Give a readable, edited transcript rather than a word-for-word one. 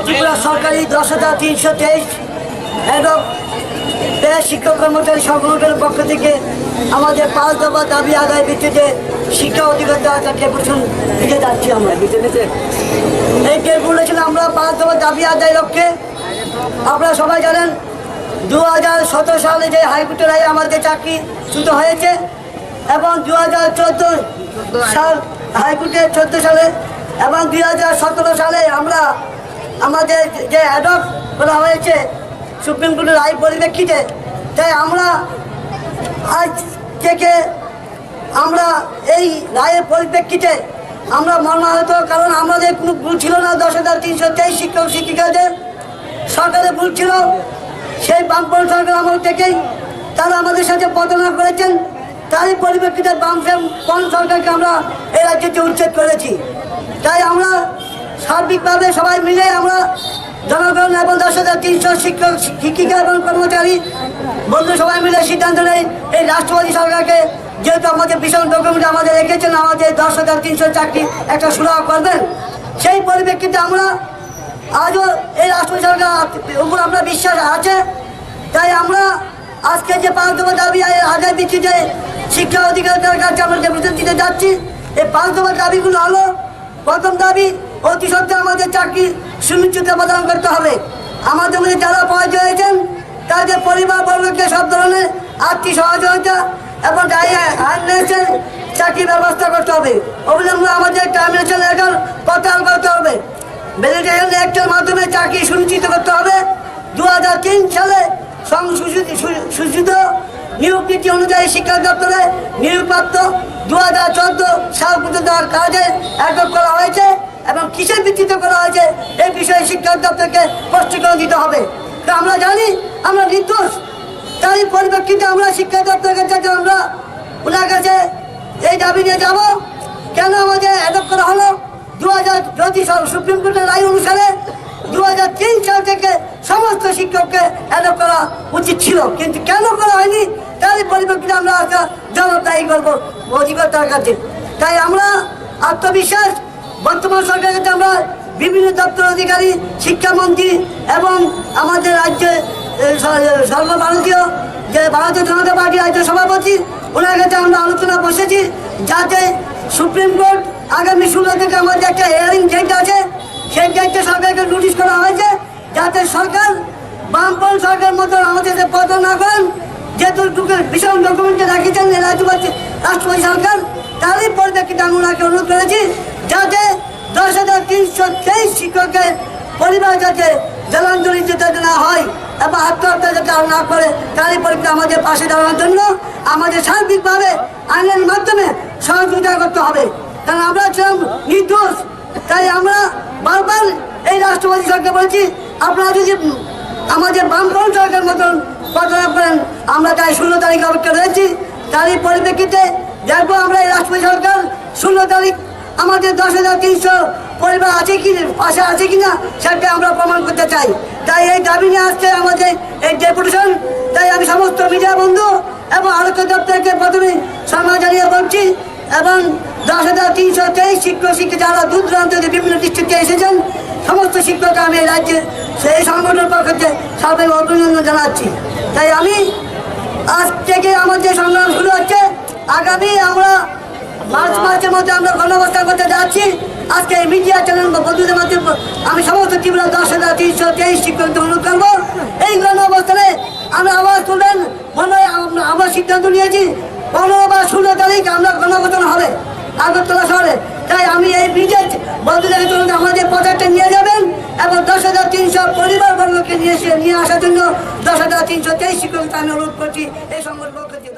ত্রিপুরা সরকারি 10,323 শিক্ষক কর্মচারী সংগঠনের পক্ষ থেকে আমাদের 5 দফা দাবি আদায় ভিত্তিতে শিক্ষা অধিকর্তার ডেপুটেশন দিতে যাচ্ছি। আমরা এই ডেপুটেশন আমরা 5 দফা দাবি আদায় লক্ষ্যে, আপনারা সবাই জানেন 2017 সালে যে হাইকোর্টের রায়ে আমাদের চাকরিচ্যুত হয়েছে এবং 2014 সাল হাইকোর্টে 14 সালে এবং 2017 সালে আমরা আমাদের যে অ্যাডপ্ট করা হয়েছে সুপ্রিম কোর্টের রায় পরিপ্রেক্ষিতে। তাই আমরা আজ থেকে আমরা এই রায়ের পরিপ্রেক্ষিতে আমরা মর্মাহত, কারণ আমাদের কোনো ভুল ছিল না। 10,323 শিক্ষক শিক্ষিকাদের সরকারের ভুল ছিল। সেই বামপন্থী সরকার আমল থেকেই তারা আমাদের সাথে প্রতারণা করেছেন। তারই পরিপ্রেক্ষিতে বাম সরকারকে আমরা এই রাজ্যতে উচ্ছেদ করেছি। তাই আমরা সার্বিকভাবে সবাই মিলে আমরা জনগণ এবং 10,300 শিক্ষক শিক্ষিকা এবং কর্মচারী বন্ধু সবাই মিলে সিদ্ধান্ত নেই এই রাষ্ট্রপতি সরকারকে, যেহেতু আমাদের ভীষণ ডকুমেন্ট আমাদের রেখেছেন আমাদের 10,300 চাকরি একটা সুরাহা করবেন, সেই পরিপ্রেক্ষিতে আমরা আজও এই রাষ্ট্রপতি সরকার উপর আমরা বিশ্বাস আছে। তাই আমরা আজকে যে 5 দফা দাবি আদায় ভিত্তিতে শিক্ষা অধিকারের কাছে আমরা ডেপুটেশন দিতে যাচ্ছি, এই 5 দফা দাবিগুলো হলো: প্রথম দাবি, অতি সত্ত্বে আমাদের চাকরি সুনিশ্চিত প্রদান করতে হবে। আমাদের মধ্যে যারা পরাজয় হয়েছেন তাদের পরিবারবর্গকে সব ধরনের আর্থিক সহযোগিতা এবং চাকরির ব্যবস্থা করতে হবে। অবিলম্বে আমাদের টার্মিনেশন লেটার প্রত্যাহার করতে হবে। ভ্যালিডেশন অ্যাক্টের মাধ্যমে চাকরি সুনিশ্চিত করতে হবে। 2003 সালে সংশোধিত নিয়োগ নীতি অনুযায়ী শিক্ষা দপ্তরে নিয়োগপ্রাপ্ত 2014 সাল পর্যন্ত কাজে অ্যাডপ্ট করা হয়েছে এবং কিসের ভিত্তিতে করা হয়েছে এই বিষয়ে শিক্ষা দপ্তরকে স্পষ্টীকরণ দিতে হবে। আমরা জানি আমরা নির্দোষ, তারই পরিপ্রেক্ষিতে আমরা শিক্ষা দপ্তরের কাছে আমরা ওনার কাছে এই দাবি নিয়ে যাব। কেন আমাদের অ্যাডপ্ট করা হলো? 2000 সুপ্রিম কোর্টের রায় অনুসারে 2003 সাল থেকে সমস্ত শিক্ষককে অ্যাডপ্ট করা উচিত ছিল, কিন্তু কেন করা হয়নি তারই পরিপ্রেক্ষিতে আমরা জবাবদাহি করবো অধিকর্তার কাছে। তাই আমরা আত্মবিশ্বাস বর্তমান সরকারের কাছে আমরা বিভিন্ন দপ্তর অধিকারী, শিক্ষামন্ত্রী এবং আমাদের রাজ্যে সর্বভারতীয় যে ভারতীয় জনতা পার্টি রাজ্য সভাপতি ওনার কাছে আমরা আলোচনা বসেছি, যাতে সুপ্রিম কোর্ট আগামী 16 থেকে আমাদের একটা হিয়ারিং ডেট আছে, সেই ডেটে সরকারকে নোটিশ করা হয়েছে, যাতে সরকার বামপন্থী সরকার মতো আমাদের প্রদান না করেন। যেহেতু ভীষণ ডকুমেন্টে রাখিয়েছেন রাষ্ট্রপতি সরকার, তারই পরিপ্রেক্ষিতে আমি ওনাকে অনুরোধ করেছি যাতে 10,323 শিক্ষকের পরিবার যাতে জলাঞ্জলি যেতে না হয় এবং আত্মহত্যা যাতে না করে, তারই পরিপ্রেক্ষিতে আমাদের পাশে দাঁড়ানোর জন্য আমাদের সার্বিকভাবে আইনের মাধ্যমে সহযোগিতা করতে হবে। কারণ আমরা ছিলাম নির্দোষ। তাই আমরা বারবার এই রাষ্ট্রপতি সরকার বলছি, আপনারা যদি আমাদের বামপন্থী সরকার মতন প্রচারণা করেন, আমরা তাই 16 তারিখ অপেক্ষা রয়েছি। তারই পরিপ্রেক্ষিতে দেখবো আমরা এই রাষ্ট্রপতি সরকার 16 তারিখ আমাদের 10,300 পরিবার আছে কি পাশে আছে কিনা সেটা আমরা প্রমাণ করতে চাই। তাই এই দাবি নিয়ে আসছে আমাদের এই ডেপুটেশন। তাই আমি সমস্ত মিডিয়া বন্ধু এবং আলোচ্য দপ্তরকে প্রথমে সম্মান জানিয়ে বলছি এবং 10,323 শিক্ষক শিক্ষিকা যারা দূর দূরান্ত বিভিন্ন ডিস্ট্রিক্টে এসেছেন সমস্ত শিক্ষককে আমি এই রাজ্যে সেই সংগঠনের পক্ষ থেকে সবাই অভিনন্দন জানাচ্ছি। তাই আমি আজ থেকে আমাদের সংগ্রাম শুরু হচ্ছে। আগামী আমরা মার্চ মাসের মধ্যে আমরা গণঅবস্থান করতে যাচ্ছি। আজকে এই মিডিয়া চ্যানেল বন্ধুদের মাধ্যমে আমি সমস্ত ত্রিপুরা 10,323 শিক্ষকদের অনুরোধ করবো এই গণঅবস্থানে আমরা আওয়াজ তুলবেন। মনে হয় আমরা সিদ্ধান্ত নিয়েছি 15 বা 16 তারিখ আমরা গণঅবস্থান হবে আগরতলা শহরে। তাই আমি এই মিডিয়া বন্ধুদের জন্য আমাদের প্রচারটা নিয়ে যাবেন এবং 10,300 পরিবারবর্গকে নিয়ে আসার জন্য 10,323 শিক্ষককে আমি অনুরোধ করছি এই সংগঠন পক্ষ থেকে।